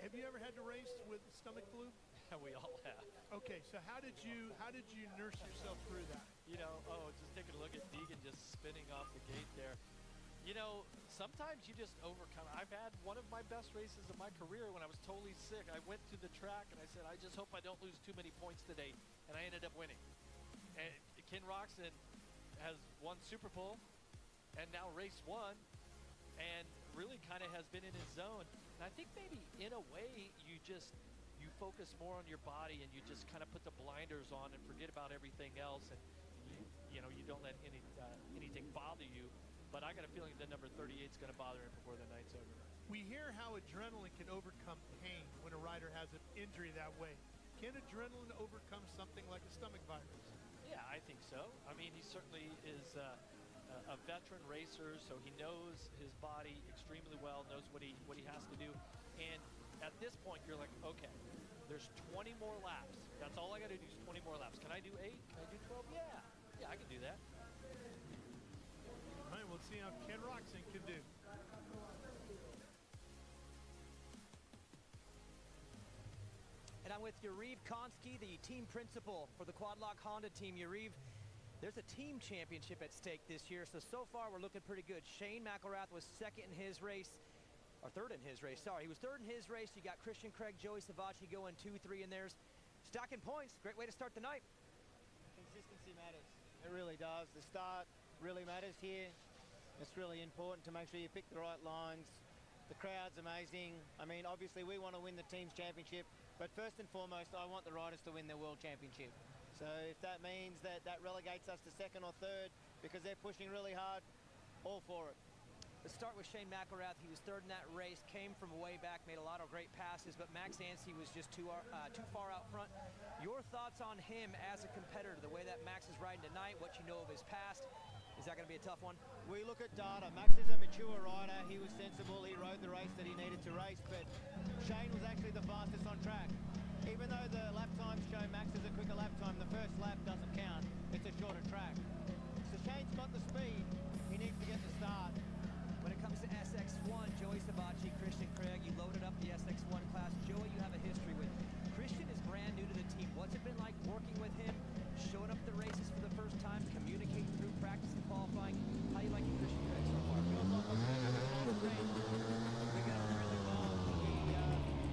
Have you ever had to race with stomach flu? We all have. Okay, so how did you nurse yourself through that? You know, just taking a look at Deegan just spinning off the gate there. You know, sometimes you just overcome. I've had one of my best races of my career when I was totally sick. I went to the track and I said, I just hope I don't lose too many points today. And I ended up winning. And Ken Roczen has won Super Bowl and now race one and really kind of has been in his zone. And I think maybe in a way you focus more on your body and you just kind of put the blinders on and forget about everything else, and you know, you don't let anything bother you. But I got a feeling that number 38 is going to bother him before the night's over. We hear how adrenaline can overcome pain when a rider has an injury that way. Can adrenaline overcome something like a stomach virus? Yeah, I think so. I mean, he certainly is a veteran racer, so he knows his body extremely well, knows what he has to do. And at this point, you're like, okay, there's 20 more laps. That's all I got to do is 20 more laps. Can I do 8? Can I do 12? Yeah, I can do that. All right, we'll see how Ken Roczen can do. And I'm with Yariv Konski, the team principal for the Quad Lock Honda team. Yariv, there's a team championship at stake this year, so far we're looking pretty good. Shane McElrath was second in his race, or third in his race, sorry. He was third in his race. You got Christian Craig, Joey Savacci going 2-3 in theirs. Stacking points, great way to start the night. Consistency matters. It really does. The start really matters here. It's really important to make sure you pick the right lines. The crowd's amazing. I mean, obviously we want to win the team's championship, but first and foremost, I want the riders to win their world championship. So if that means that relegates us to second or third because they're pushing really hard, all for it. Let's start with Shane McElrath. He was third in that race, came from way back, made a lot of great passes, but Max Anstie was just too far out front. Your thoughts on him as a competitor, the way that Max is riding tonight, what you know of his past? Is that going to be a tough one? We look at data. Max is a mature rider. He was sensible. He rode the race that he needed to race, but Shane was actually the fastest on track. Even though the lap times show Max is a quicker lap time, the first lap doesn't count. It's a shorter track. So Shane's got the speed. He needs to get the start. When it comes to SX1, Joey Savacci, Christian Craig, you loaded up the SX1 class. Joey, you have a history with. Christian is brand new to the team. What's it been like working with him, showing up at the races for the first time, communicating through practice and qualifying? How you liking Christian Craig so far? Feels like a friend. We get on really well.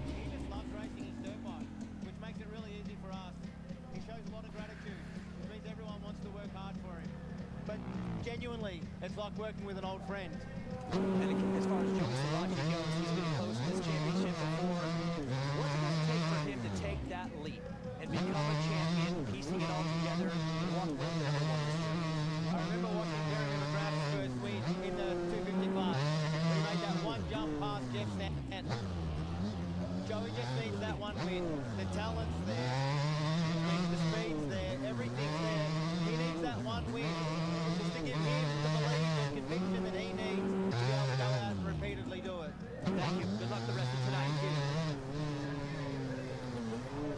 He just loves racing his dirt bike, which makes it really easy for us. He shows a lot of gratitude, which means everyone wants to work hard for him. But genuinely, it's like working with an old friend. And as far as Joey Savacci goes, he's been close to this championship before. What's it going to take for him to take that leap and become a champion, piecing it all together, and walk away with number one this year? I remember watching Gary McGrath's first win in the 250 class. He made that one jump past Jeff Stanton. Joey just needs that one win. The talent's there, the speed's there, everything's there. He needs that one win just to give him the belief and conviction that he needs to be able to go out and repeatedly do it. Thank you. Good luck the rest of tonight.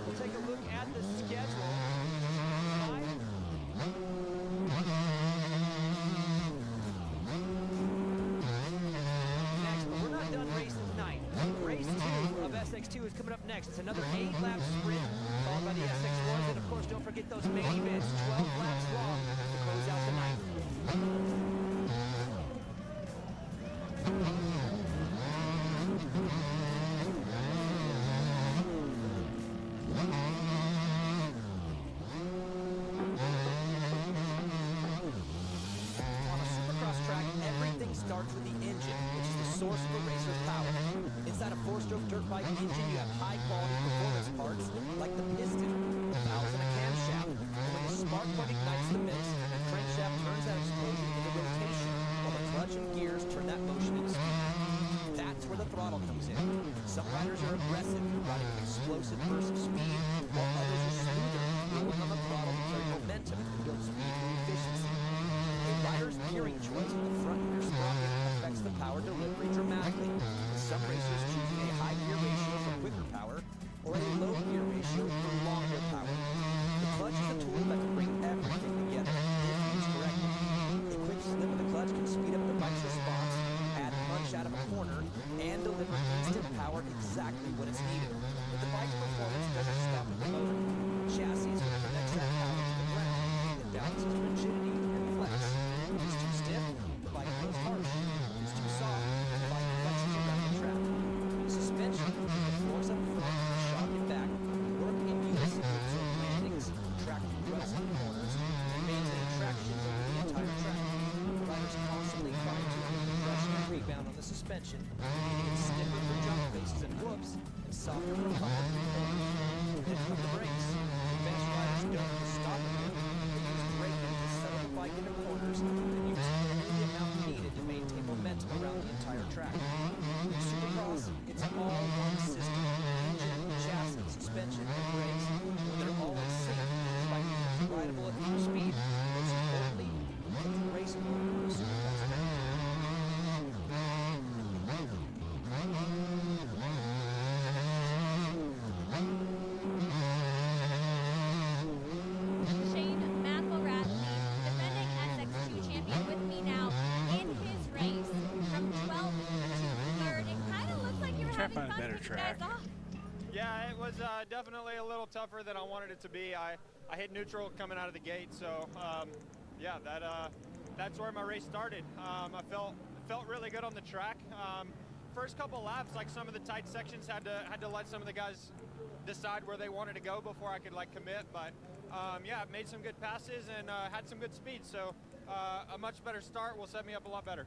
We'll take a look at the schedule. Next, but we're not done racing tonight. Race 2 of SX2 is coming up next. It's another 8-lap sprint, followed by the SX1s, and of course, don't forget those main events, 12 laps long to close out the night. Starts with the engine, which is the source of a racer's power. Inside a 4-stroke dirt bike engine, you have high-quality performance parts like the piston, valves, and a camshaft. And when the spark plug ignites the mix, the crankshaft turns that explosion into rotation, while the clutch and gears turn that motion into speed. That's where the throttle comes in. Some riders are aggressive, riding with explosive bursts of speed, while others are smoother, pulling on the throttle to carry momentum and build speed through efficiency. A rider's gearing choice with the front rear sprocket affects the power delivery dramatically, with some racers choosing a high gear ratio for quicker power or a low gear ratio for longer power. The clutch is a tool that can bring everything together. suspension, making it stiffer for jump faces and whoops, and softer for pumping and corners. Then come the brakes. Advanced riders don't just stop at them. They use braking to settle the bike into corners and use only the amount needed to maintain momentum around the entire track. In Supercross, it's all one system. Engine, chassis, suspension, and brakes. When they're all in sync, the bike becomes rideable at full speed. Most importantly, it becomes raceable for a supercross bike. Find a better track. Yeah, it was definitely a little tougher than I wanted it to be. I hit neutral coming out of the gate, so yeah, that's where my race started. I felt really good on the track. First couple laps, like some of the tight sections, had to let some of the guys decide where they wanted to go before I could like commit. But yeah, made some good passes and had some good speed. So a much better start will set me up a lot better.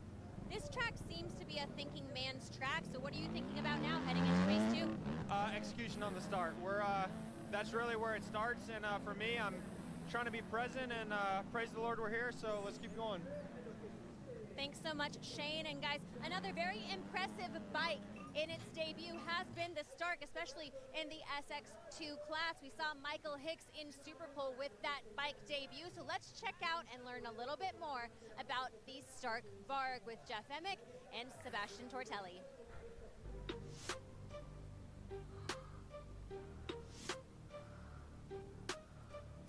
This track seems to be a thinking man's track, so what are you thinking about now heading into race 2? Execution on the start. That's really where it starts, and for me, I'm trying to be present and praise the Lord we're here, so let's keep going. Thanks so much, Shane. And guys, another very impressive bike in its debut has been the Stark, especially in the SX2 class. We saw Michael Hicks in Superpole with that bike debut. So let's check out and learn a little bit more about the Stark Varg with Jeff Emick and Sebastian Tortelli.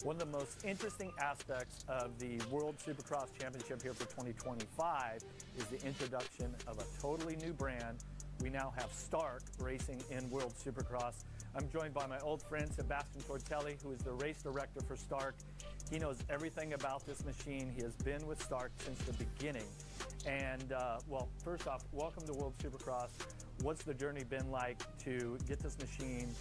One of the most interesting aspects of the World Supercross Championship here for 2025 is the introduction of a totally new brand. We now have Stark racing in World Supercross. I'm joined by my old friend Sebastian Tortelli, who is the race director for Stark. He knows everything about this machine. He has been with Stark since the beginning. And well, first off, welcome to World Supercross. What's the journey been like to get this machine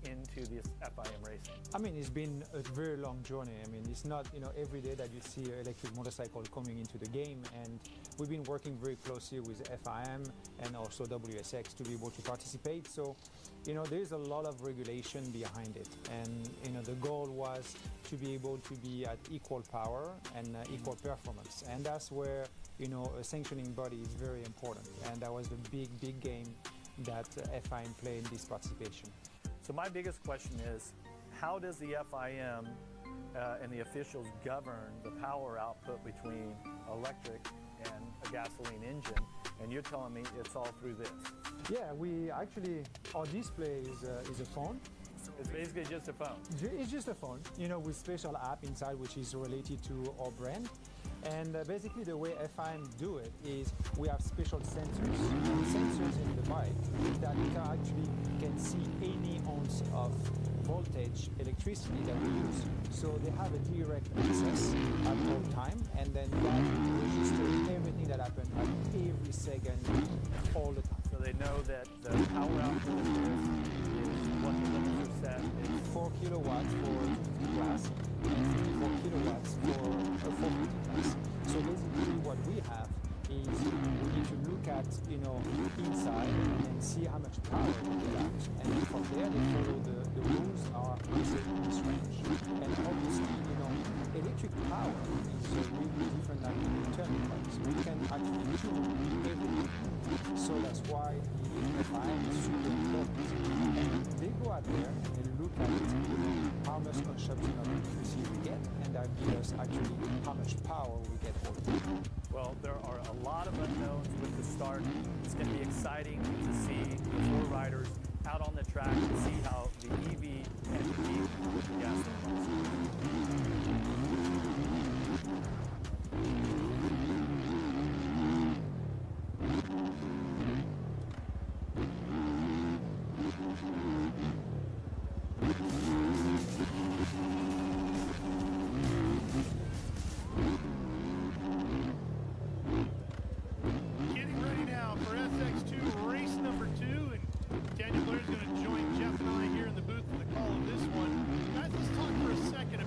into this FIM racing? I mean, it's been a very long journey. I mean, it's not, every day that you see an electric motorcycle coming into the game, and we've been working very closely with FIM and also WSX to be able to participate. So, there's a lot of regulation behind it, and the goal was to be able to be at equal power and equal performance, and that's where a sanctioning body is very important, and that was the big game that FIM played in this participation. So my biggest question is, how does the FIM and the officials govern the power output between electric and a gasoline engine? And you're telling me it's all through this? Yeah, we actually, our display is a phone. It's basically just a phone. It's just a phone, with special app inside which is related to our brand. And basically the way FIM do it is we have special sensors in the bike that can see any ounce of voltage electricity that we use. So they have a direct access at all time, and then that registers everything that happens at every second, all the time. So they know that the power output of this is what the limits are set. It's 4 kilowatts for 50 class and 54 kilowatts for a 450 class. So basically what we have is we need to look at, inside and see how much power we have. And from there they follow the rules are within this range. And obviously, electric power is really different than internal ones. We can actually tune everything. So that's why the FIM is super important. And they go out there and they look at how much consumption of electricity we get, and that gives us actually how much power we get all the time. Well, there are a lot of unknowns with the Start. It's going to be exciting to see the four riders out on the track and see how the EV can compete with the gasoline. Getting ready now for SX2 race number 2, and Daniel Blair's going to join Jeff and I here in the booth for the call of this one. Guys, let's talk for a second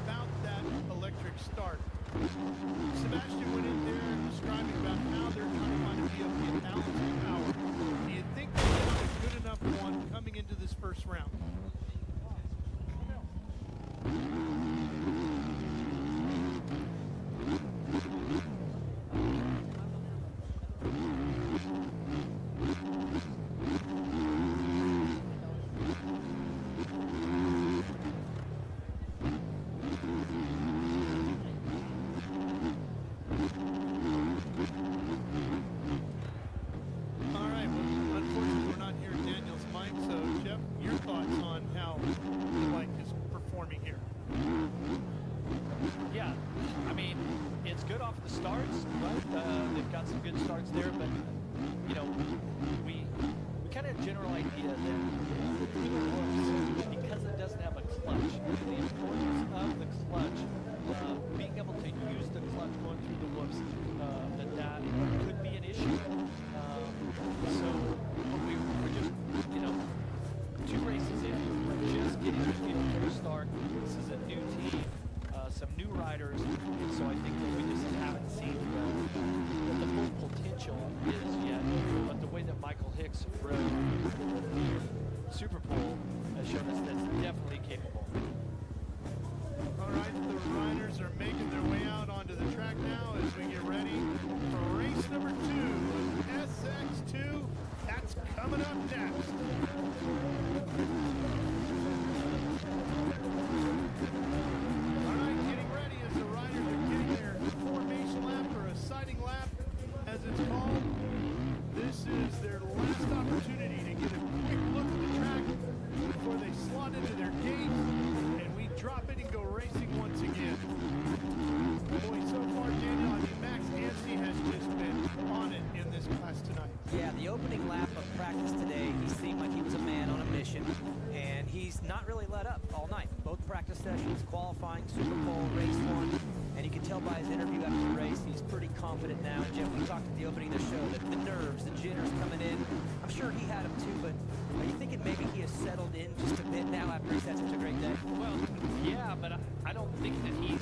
off the starts, right? They've got some good starts there, but you know, we kind of have a general idea that because it doesn't have a clutch, the importance of the clutch, being able to use the clutch going through the whoops, that could be an issue. So we're just, you know, 2 races in, we're just getting to the start. This is a new team, some new riders, and so I think that we just haven't seen what the full potential is yet. But the way that Michael Hicks rode Super Bowl has shown us that's definitely capable. All right, the riders are making their way out onto the track now as we get ready for race number 2, SX2. That's coming up next. All right, getting ready as the riders are getting their formation lap, or a sighting lap, as it's called. This is their last opportunity to get a quick look at the track before they slot into their gate, and we drop it and go racing once again. Boy, so far, Daniel, I mean, Max Anstey has just been on it in this class tonight. Yeah, the opening lap of practice today, he seemed like he was a man on a mission, and he's not really let up all night. Both practice sessions, qualifying, Super Bowl, race 1, and you can tell by his interview after the race, he's pretty confident now. And Jeff, we talked at the opening of the show that the nerves, the jitters coming in, I'm sure he had them too, but are you thinking maybe he has settled in just a bit now after he's had such a great day? Well, yeah, but I don't think that he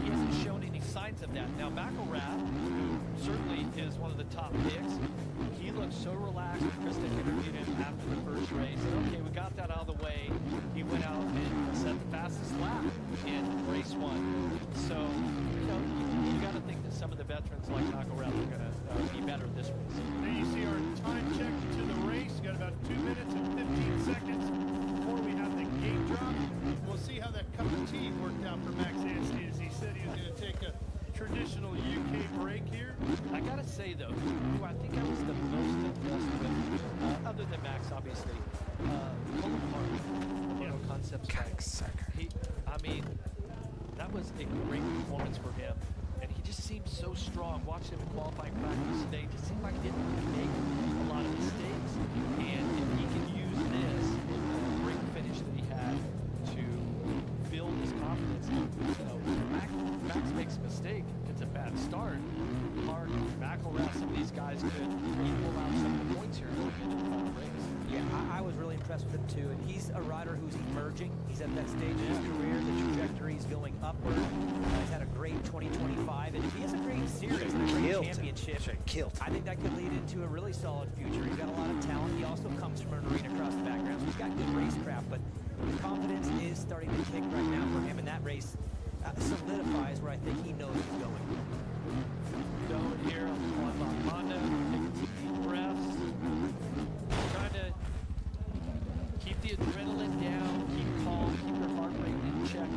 hasn't shown any signs of that. Now, McElrath, who certainly is one of the top picks, he looked so relaxed. Krista interviewed him after the first race. And, okay, we got that out of the way. He went out and set the fastest lap in race 1. So, you know, you got to think that some of the veterans like McElrath are going to be better this race. There you see our time check to the race. Got about 2 minutes and 15 seconds before we have the gate drop. We'll see how that cup of tea worked out for Max Anstey, as he said he was going to take a traditional UK break here. I gotta say though, who I think I was the most impressed with, other than Max obviously, Mono Concepts. I mean, that was a great performance for him, and he just seemed so strong. Watching him in qualifying practice today, just seemed like he didn't make a lot of mistakes, and if he can use this great finish that he had to build his confidence, you know, Max makes a mistake, it's a bad start. Hard, McElrath, some of these guys could equal out some of the points here going into the final race. Yeah, I was really impressed with him too, and he's a rider who's emerging. He's at that stage in his career, the trajectory is going upward. He's had a great 2025, and if he has a great series and a great championship, I think that could lead into a really solid future. He's got a lot of talent. He also comes from an arena cross background, so he's got good racecraft, but the confidence is starting to kick right now for him, and that race solidifies where I think he knows he's going. Down here on Honda, taking some deep breaths, trying to keep the adrenaline down, keep calm, keep your heart rate in check.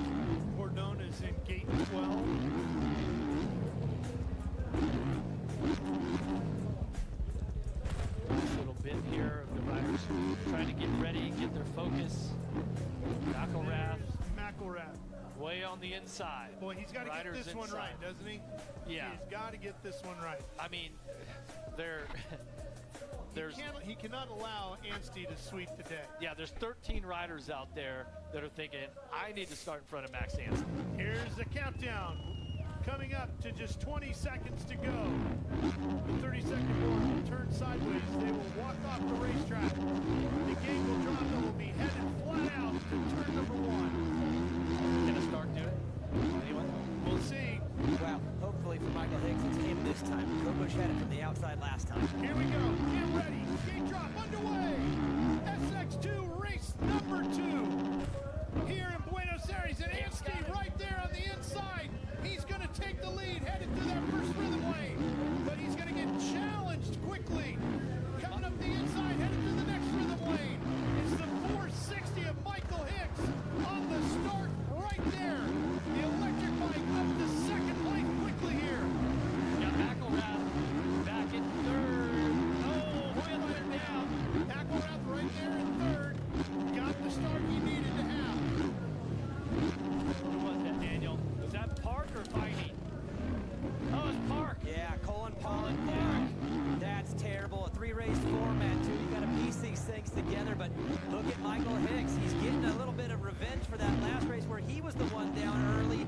Cordona is in gate 12. Nice little bit here of the riders trying to get ready, get their focus. McElrath way on the inside. Boy, he's got to get this one right, doesn't he? Yeah. He's got to get this one right. I mean, he cannot allow Anstey to sweep the day. Yeah, there's 13 riders out there that are thinking, I need to start in front of Max Anstey. Here's the countdown. Coming up to just 20 seconds to go. The 30-second board will turn sideways. They will walk off the racetrack. The gate will drop and will be headed flat out to turn number 1. Gonna start doing anyone? We'll see. Well, hopefully for Michael Hicks, it's him this time. Kobush had it from the outside last time. Here we go. Get ready. Gate drop underway. SX2 race number 2. Here in Buenos Aires, and Anstey right there on the inside. He's going to take the lead, headed to that first rhythm lane. But he's going to get challenged quickly. Coming up the inside, headed to the next rhythm lane. It's the 460 of Michael Hicks on the start right there. The electric bike up to second place quickly here. Got McElrath back in third. Oh, Hoyler down. McElrath right there in third. Got together, but look at Michael Hicks. He's getting a little bit of revenge for that last race where he was the one down early.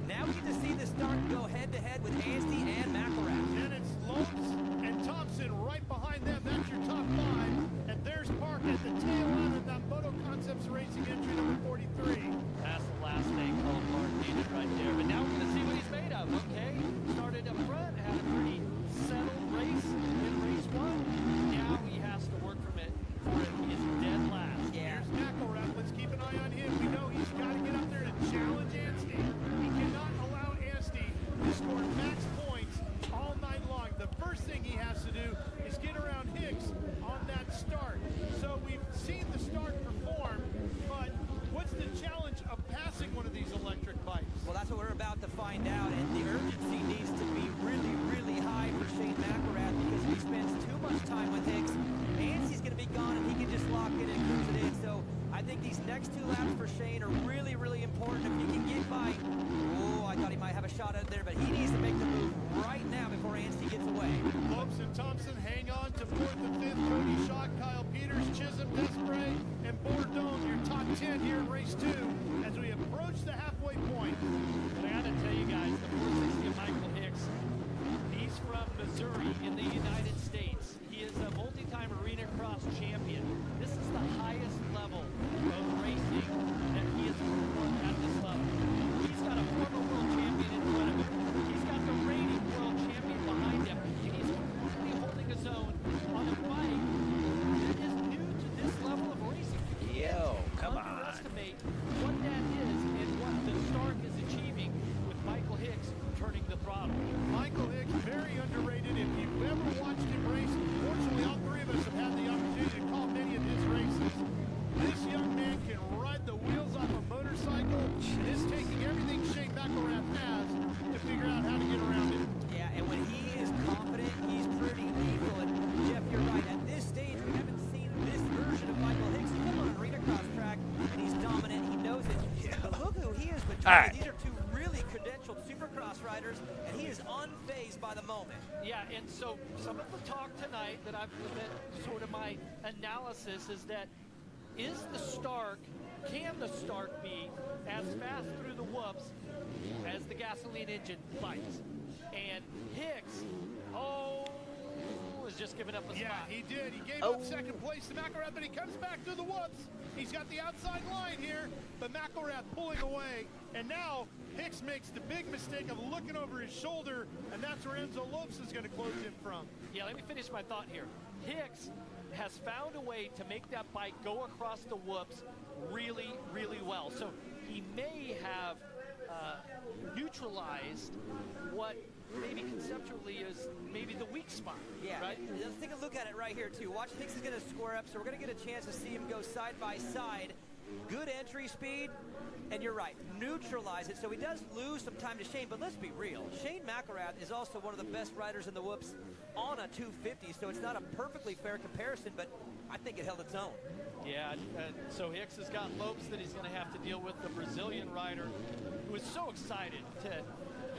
Now we get to see the start go head-to-head with Anstey and McElrath. Then it's Lopes and Thompson right behind them. That's your top 5. And there's Park at the tail end of that Moto Concepts Racing entry number 43. That's the last name called Mark David right there. But now we're going to see what he's made of. Okay, started up front, had a pretty settled race in race 1. Now he has to work from it for it. He is dead last. Yeah. Here's McElrath. Let's keep an eye on him. We know he's got to get up there to challenge Anstey. He cannot allow Anstey to score max points all night long. The first thing he has to do is get around Hicks on that start. So we've seen the start perform, but what's the challenge of passing one of these electric bikes? Well, that's what we're about to find out, and the urgency needs to be really, really high for Shane McElrath because if he spends too much time with Hicks, Anstey's going to be gone and he can just lock in and cruise it in. So I think these next 2 laps for Shane are really, really important. If he can get by, I thought he might have a shot out there, but he needs to make the move right now before Anstey gets away. Lopes and Thompson hang on to 4th and 5th. Cody Shaw, Kyle Peters, Chisholm, Desprez, and Bourdon, your top 10 here in race 2 as we approach the halfway point. But I got to tell you guys, the 460 of Michael Hicks, he's from Missouri in the United States. He is a multi-time arena cross champion. This is the highest level of racing that he has performed at this level. He's got a former world champion in front of him. He's got the reigning world champion behind him. And he's completely holding his own on a bike that is new to this level of racing. Come on. Underestimate what that is and what the Stark is achieving with Michael Hicks turning the throttle. Michael Hicks, very underrated. If you've ever watched him race, fortunately all 3 of us have had the opportunity to call many of his races. This young man can ride the wheels off a motorcycle and is taking everything Shane McElrath has to figure out how to get around it. Yeah, and when he is confident, he's pretty lethal. And Jeff, you're right. At this stage, we haven't seen this version of Michael Hicks come on an arena cross track, and he's dominant. He knows it. But look who he is between. right. These are 2 really credentialed supercross riders, and he is unfazed by the moment. Yeah, and so some of the talk tonight that sort of my analysis is that can the Stark be as fast through the whoops as the gasoline engine bites? And Hicks, is just giving up a spot. Yeah, he did. He gave up second place to McElrath, but he comes back through the whoops. He's got the outside line here, but McElrath pulling away. And now Hicks makes the big mistake of looking over his shoulder, and that's where Enzo Lopes is going to close him from. Yeah, let me finish my thought here. Hicks has found a way to make that bike go across the whoops really, really well. So he may have neutralized what maybe conceptually is maybe the weak spot. Yeah, right? Let's take a look at it right here, too. Watch, Hicks is going to square up, so we're going to get a chance to see him go side by side. Good entry speed, and you're right, neutralize it. So he does lose some time to Shane, but let's be real. Shane McElrath is also one of the best riders in the whoops on a 250, so it's not a perfectly fair comparison, but I think it held its own. Yeah, so Hicks has got Lopes that he's going to have to deal with, the Brazilian rider who is so excited to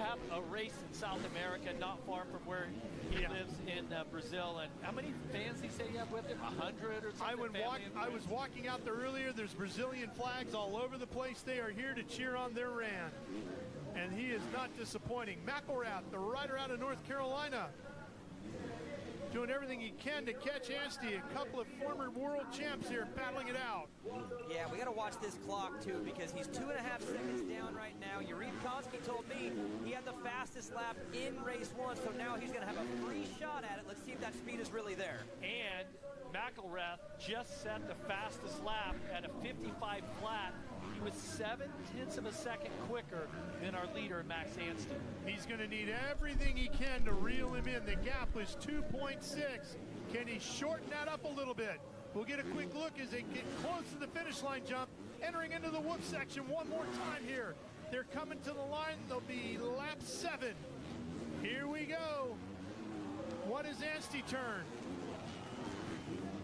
have a race in South America, not far from where he lives in Brazil. And how many fans he say you have with him? 100 or something? I was walking out there earlier. There's Brazilian flags all over the place. They are here to cheer on their Ran. And he is not disappointing. McElrath, the rider out of North Carolina, doing everything he can to catch Anstey. A couple of former world champs here battling it out. Yeah, we got to watch this clock, too, because he's 2.5 seconds down right now. Yuriv Konski told me he had the fastest lap in race 1, so now he's going to have a free shot at it. Let's see if that speed is really there. And McElrath just set the fastest lap at a 55 flat. He was 0.7 of a second quicker than our leader, Max Anstey. He's going to need everything he can to reel him in. The gap was 2.6. Can he shorten that up a little bit? We'll get a quick look as they get close to the finish line jump, entering into the whoop section one more time here. They're coming to the line. They'll be lap 7. Here we go. What does Anstey turn?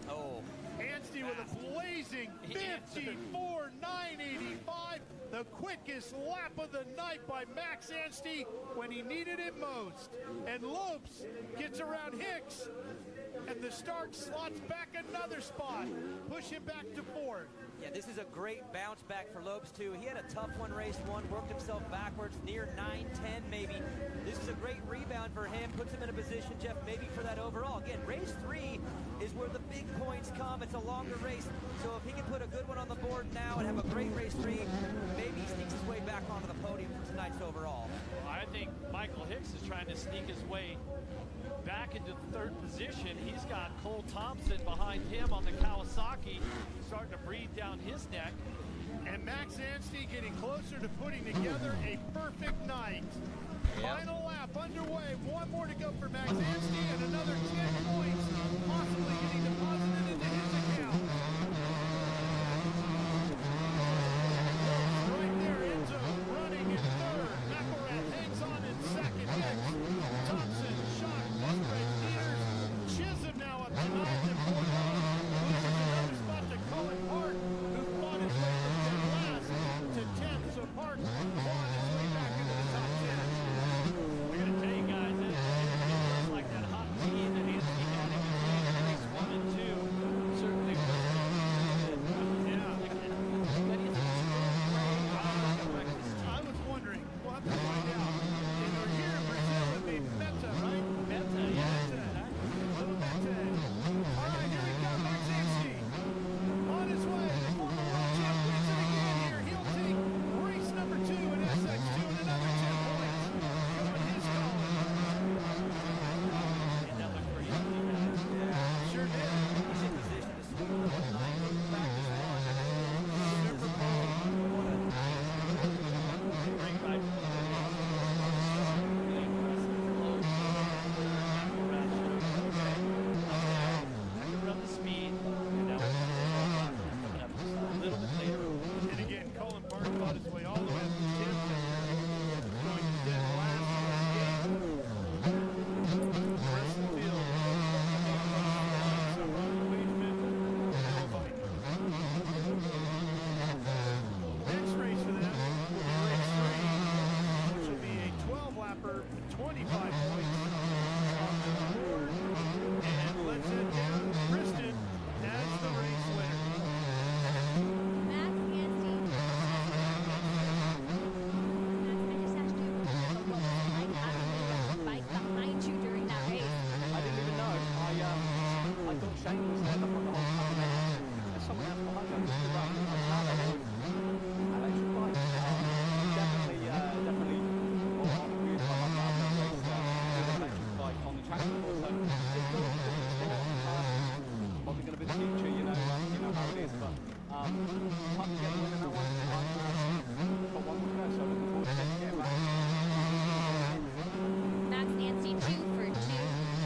Oh. Anstey Anstey with a blazing 54.985, the quickest lap of the night by Max Anstey when he needed it most. And Lopes gets around Hicks, and the Stark slots back another spot, push him back to fourth. Yeah, this is a great bounce back for Lopes, too. He had a tough one, race one, worked himself backwards, near 9-10 maybe. This is a great rebound for him, puts him in a position, Jeff, maybe for that overall. Again, race 3 is where the big points come. It's a longer race, so if he can put a good one on the board now and have a great race 3, maybe he sneaks his way back onto the podium for tonight's overall. Well, I think Michael Hicks is trying to sneak his way back into the third position. He's got Cole Thompson behind him on the Kawasaki, starting to breathe down his neck. And Max Anstey getting closer to putting together a perfect night. Final lap underway. One more to go for Max Anstey, and another 10 points possibly getting deposited into his account. Right there, Enzo running in third. McElrath hangs on in second. Hicks, Thompson, Shock, Musgrave, Peters, Chisholm now up to ninth, and Bordeaux loses another spot to Cullen Park, who fought his way from dead last to 10th. So Park clawed his way back into the top 10. I gotta tell you guys, it looks like that hot lead that Anstey had in race 1 and 2 certainly was I was wondering. We'll have to find out. And we're here in Brazil, it made Meta, right? Meta, yeah. Little Meta. All right, here we go, Max Anstey. On his way. The former world champ wins it again here. He'll take race number 2 in SX2 and another 10 points. Going his column. And that looked pretty easy, man. Sure did. He's in position to sweep the whole line, go back to Super Bowl. Great ride from the really impressive. Low. McElrath showed okay. I can run the speed, and that was coming up just a little bit later. And again, Cullen Park fought his way all the way up to 10th, going to dead last on the gate. The rest of the field. So Ronnie Wageman, nobody. Next race for them will be race 3, which will be a 12-lapper, 25 points on the board. And let's head down to Kristen as the race winner. Max Anstey. Bike behind you during that race. I didn't even know. I thought Shane was there the whole time. There's someone else behind me. Just about electric bike. Definitely. Well, I'm weird. I've never raced with an electric bike on the track before, so it's cool. Probably going to be the future, you know how it is. But time to get the win in that one. Got one more to go, so looking forward to getting back. Max Anstey 2 for 2.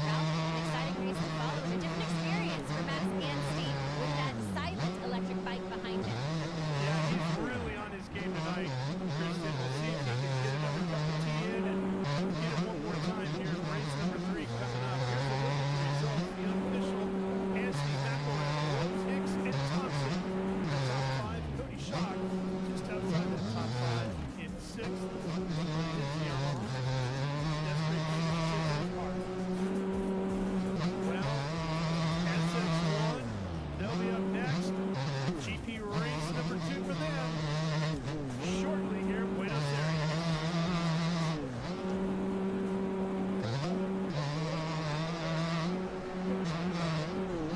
Ralph, an exciting race to follow and a different experience for Max Anstey with that silent electric bike behind him. Yeah, he's really on his game tonight, Kristen. We'll see if he can get another cup of tea in and get it one more time here in race number 3 coming up. Here's a look at the results, the unofficial. Anstey, McElrath, Rose, Hicks, and Thompson. Top 5, Cody Shock, just outside the top 5 in 6th. Well, SX1, they'll be up next. GP race number 2 for them. Shortly here in Buenos Aires.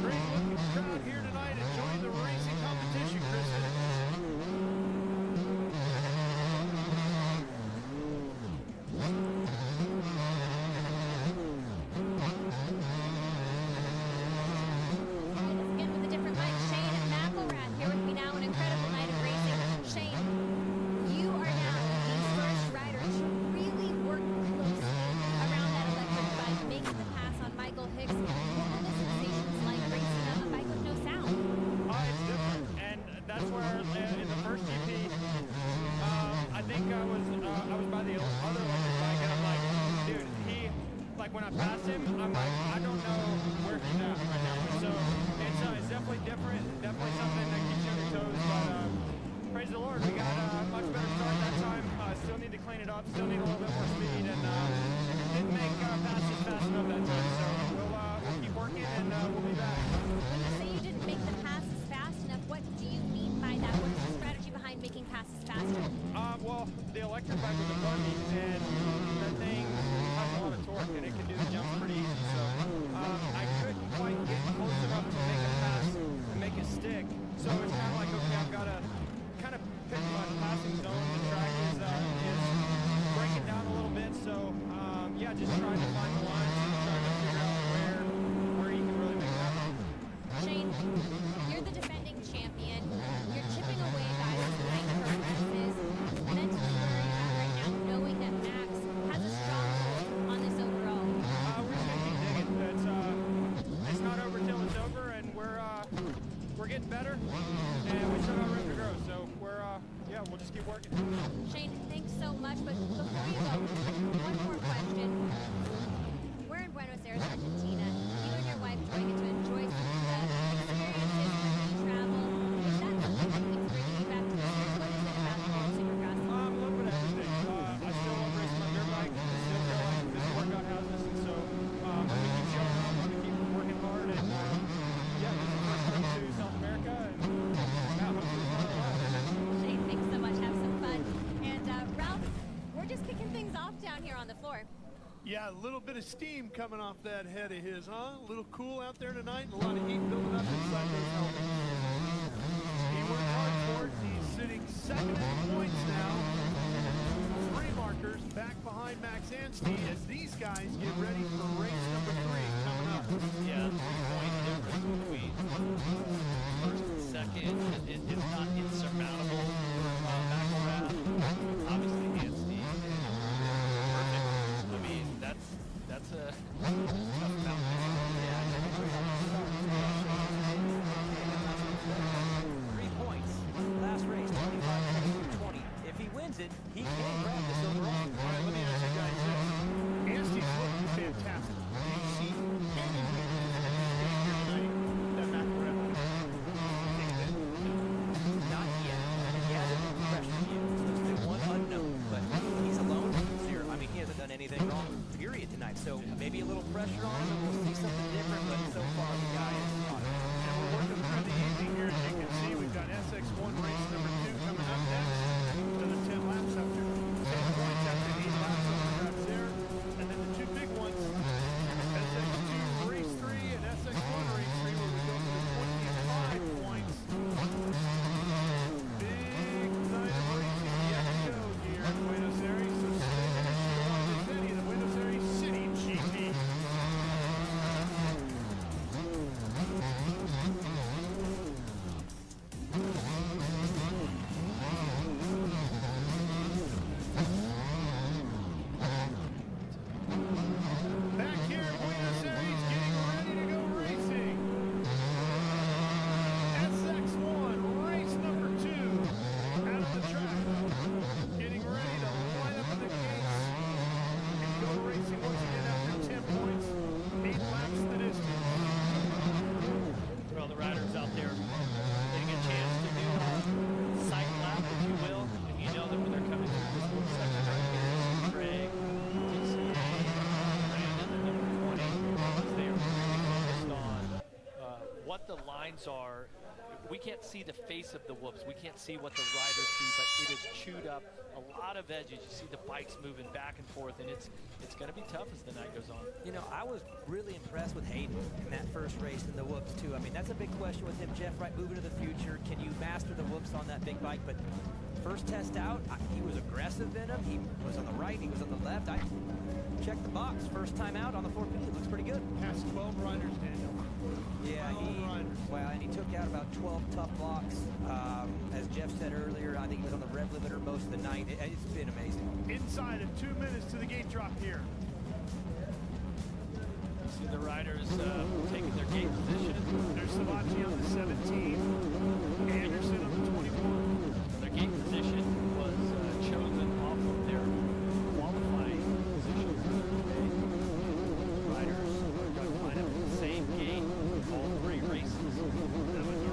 Great looking crowd here tonight enjoying the racing competition, Kristen. Again with a different bike, Shane McElrath here with me now. An incredible night of racing. Shane, you are now the first rider to really work closely around that electric bike, making the pass on Michael Hicks. What were the sensations like racing a bike with no sound? It's different, and that's where in the first GP, I think I was by the other electric bike, and I'm like, dude, when I pass him, I'm like, I don't know where he's at right now. So it's definitely different, definitely something that keeps you on your toes, but praise the Lord, we got a much better start that time. Still need to clean it up, still need a little bit more speed, and didn't make passes fast enough that time, so we'll keep working, and we'll be back. When you say you didn't make the passes fast enough, what do you mean by that? What is the strategy behind making passes faster? Well, the electric bike was a buggy, and that thing has a lot of torque, and it can do the jumps pretty easy, so I couldn't quite get close enough to make a pass and make it stick, so it's kind of like, okay, I've got to kind of pick my passing zone. The track is breaking down a little bit, so yeah, just trying to find the lines and trying to figure out where you can really make it happen. Shane, you're the defending champion. You're chipping away guys tonight for races. Mentally, where are you at right now, knowing that Max has a strong hold on this overall? We're just gonna keep digging. It's not over till it's over, and we're getting better, and we still got room to grow. So we'll just keep working. Shane, thanks so much. But before you go, one more question. We're in Buenos Aires, Argentina. You and your wife are going to enjoy some of the experiences when you travel. Is that something that keeps bringing you back to the States? What is it about the World Supercross? A little bit of everything. I still love racing my dirt bike. I still feel like this workout has us, and so I'm going to keep showing up. I'm going to keep working hard, and yeah, this is the first trip to South America, and yeah, hopefully it's not a lot. Shane, thanks so much. Have some fun. And Ralph, we're just kicking things off down here on the floor. Yeah, a little bit of steam coming off that head of his, huh? A little cool out there tonight, and a lot of heat building up inside those helmets. He worked hard for it. He's sitting second in points now. 3 markers back behind Max Anstey as these guys get ready for race number 3 coming up. Yeah, 3-point difference between first and second. It's not insurmountable for McElrath. Obviously, Anstey is perfect. I mean, that's a tough mountain. Yeah, 3 points. Last race, 25-20. If he wins it, he can grab this overall. All right, let me ask you guys this. Anstey's looking fantastic. Do you see any weakness here tonight that McElrath can take that? Not yet. He hasn't been pressured yet. So there's been one unknown, but he's alone. Zero. I mean, he hasn't done anything wrong, period, tonight. So maybe a little pressure on him, and we'll see something different, but so far the guy is on it. And we're working through the evening here, as you can see. We've got SX1 race number 2 coming up next. Another 10 laps after 10 points after 8 laps of the laps there. And then the 2 big ones, SX2 race 3 and SX1 race 3, where we go for the 25 points. Big night of racing yet to go here in Buenos Aires. So stay tuned to watch this video of the Buenos Aires City GP. Back here in Buenos Aires, getting ready to go racing. SX1, race number 2, out of the track. Getting ready to line up in the gates and go racing once again after 10 points, 8 laps the distance. For all the riders out there getting a chance to do a sight lap, if you will, and you know that when they're coming through this little section right here, Craig, TCA, Brandon, the number 20, they are really focused on what the lines are. We can't see the face of the whoops. We can't see what the riders see, but it is chewed up. A lot of edges. You see the bikes moving back and forth, and it's going to be tough as the night goes on. You know, I was really impressed with Hayden in that first race in the whoops, too. I mean, that's a big question with him, Jeff, right? Moving to the future, can you master the whoops on that big bike? But first test out, he was aggressive in them. He was on the right, he was on the left. I checked the box. First time out on the 450, looks pretty good. Past 12 riders, Daniel. Yeah, and he took out about 12 tough blocks. As Jeff said earlier, I think he was on the rev limiter most of the night. It's been amazing. Inside of 2 minutes to the gate drop here. You see the riders taking their gate position. There's Savacci on the 17, Anderson on the 21. Their gate position was chosen off of their qualifying position for today. Riders are going to line up at the same gate all 3 races. And with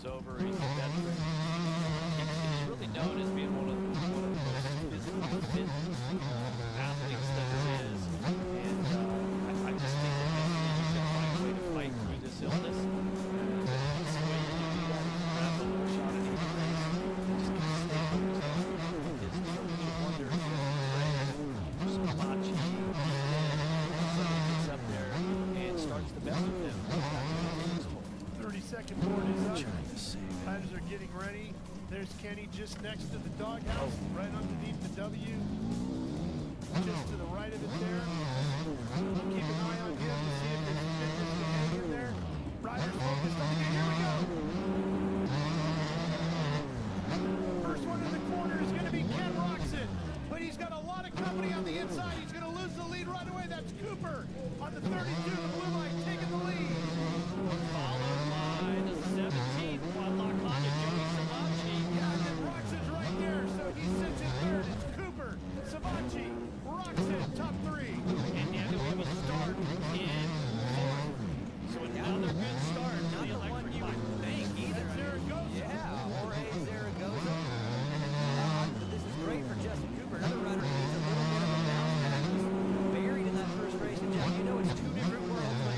comes over. He's a veteran. He's really known as being one of the most physically fit athletes that there is. And I just think that he's going to find a way to fight through this illness. That's the way you do that. Grab a little shot at each race. Just keep staying focused on his deal. You wonder if Sabachi somebody gets up there and starts the best with him. 30-second board is up. Riders are getting ready. There's Kenny just next to the doghouse, right underneath the W. Just to the right of it there. Keep an eye on him to see if there's fitness to hang in there. Riders focused on it. Here we go. First one in the corner is going to be Ken Roxon, but he's got a lot of company on the inside. He's going to lose the lead right away. That's Cooper on the 32, the blue light, taking the lead. Followed by the 17th, Guadalajara, Joey Sabachi. Yeah, and then Roxon's right there, so he sits in third. It's Cooper, Sabachi, Roxon, top three. And now we have a start in fourth. So another good start for the electric bike. Think either. Zaragoza. Yeah, Jorge Zaragoza. This is great for Justin Cooper. Another rider who needs a little bit of a bounce back. He's buried in that first race. And Jeff, you know it's two different worlds.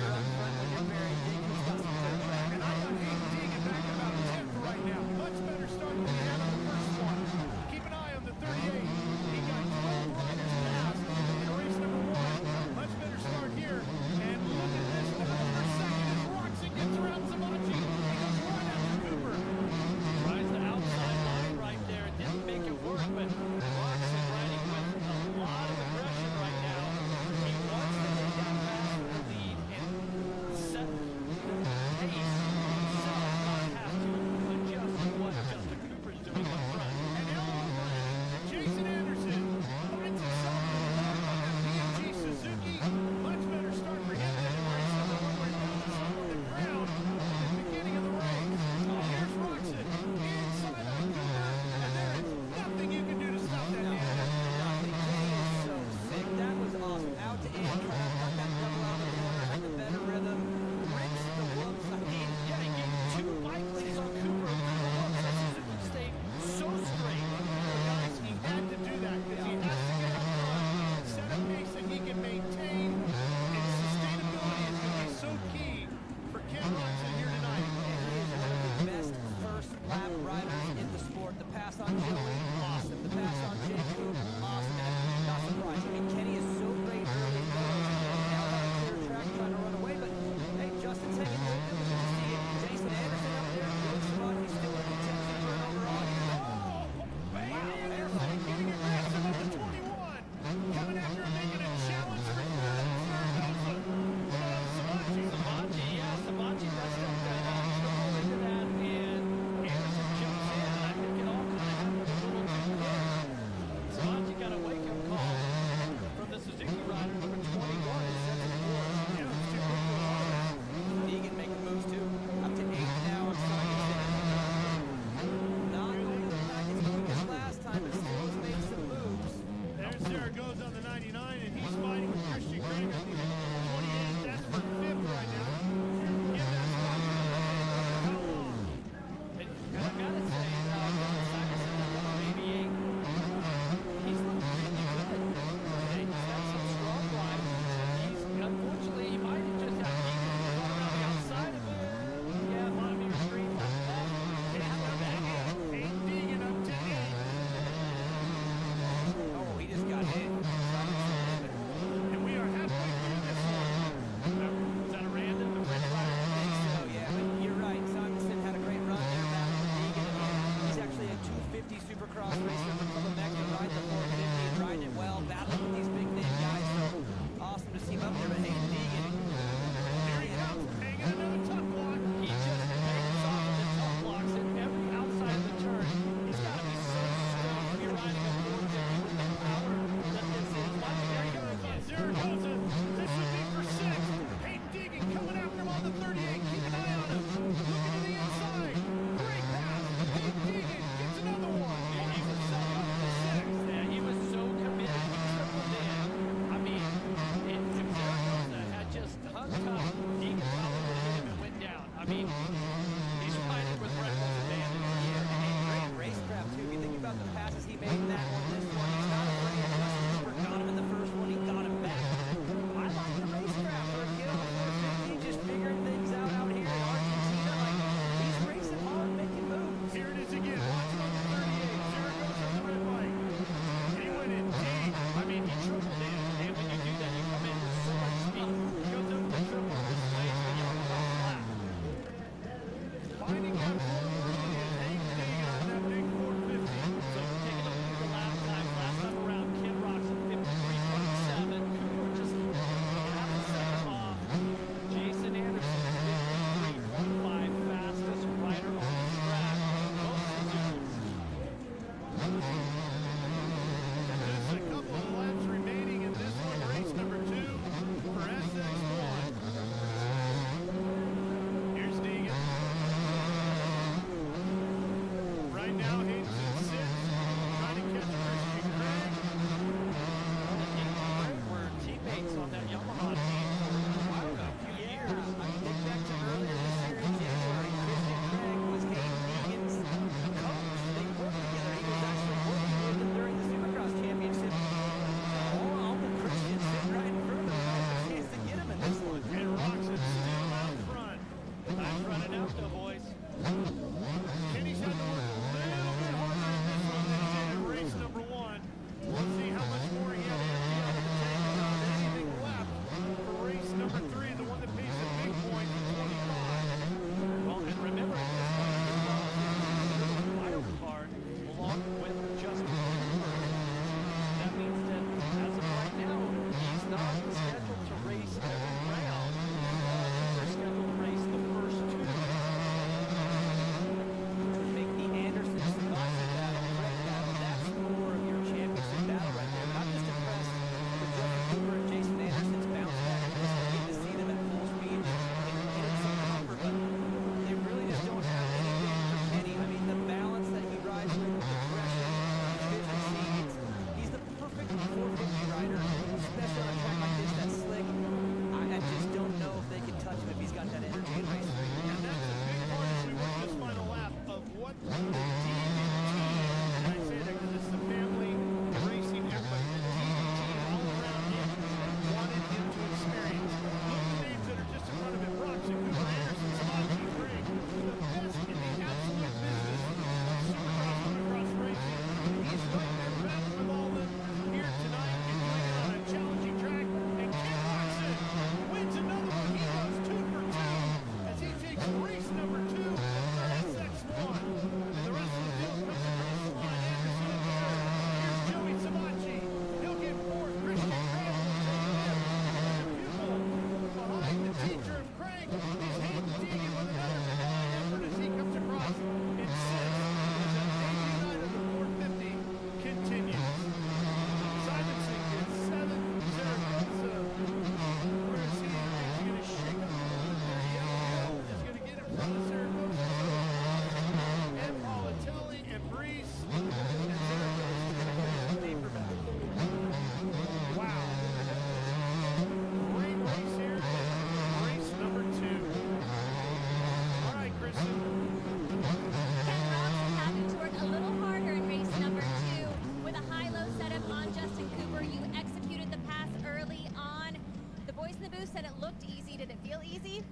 you said it looked easy. Did it feel easy?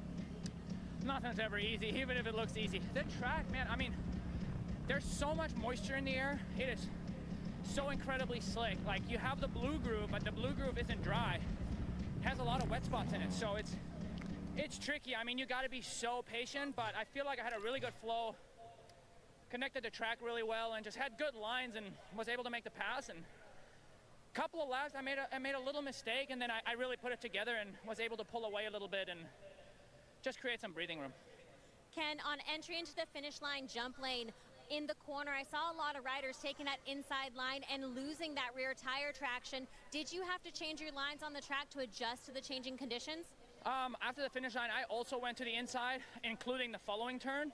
Nothing's ever easy, even if it looks easy. The track, man, I mean, there's so much moisture in the air. It is so incredibly slick. Like, you have the blue groove, but the blue groove isn't dry. It has a lot of wet spots in it, so it's tricky. I mean, you got to be so patient, but I feel like I had a really good flow, connected the track really well, and just had good lines and was able to make the pass. And a couple of laps, I made a little mistake, and then I really put it together and was able to pull away a little bit and just create some breathing room. Ken, on entry into the finish line jump lane, in the corner, I saw a lot of riders taking that inside line and losing that rear tire traction. Did you have to change your lines on the track to adjust to the changing conditions? After the finish line, I also went to the inside, including the following turn.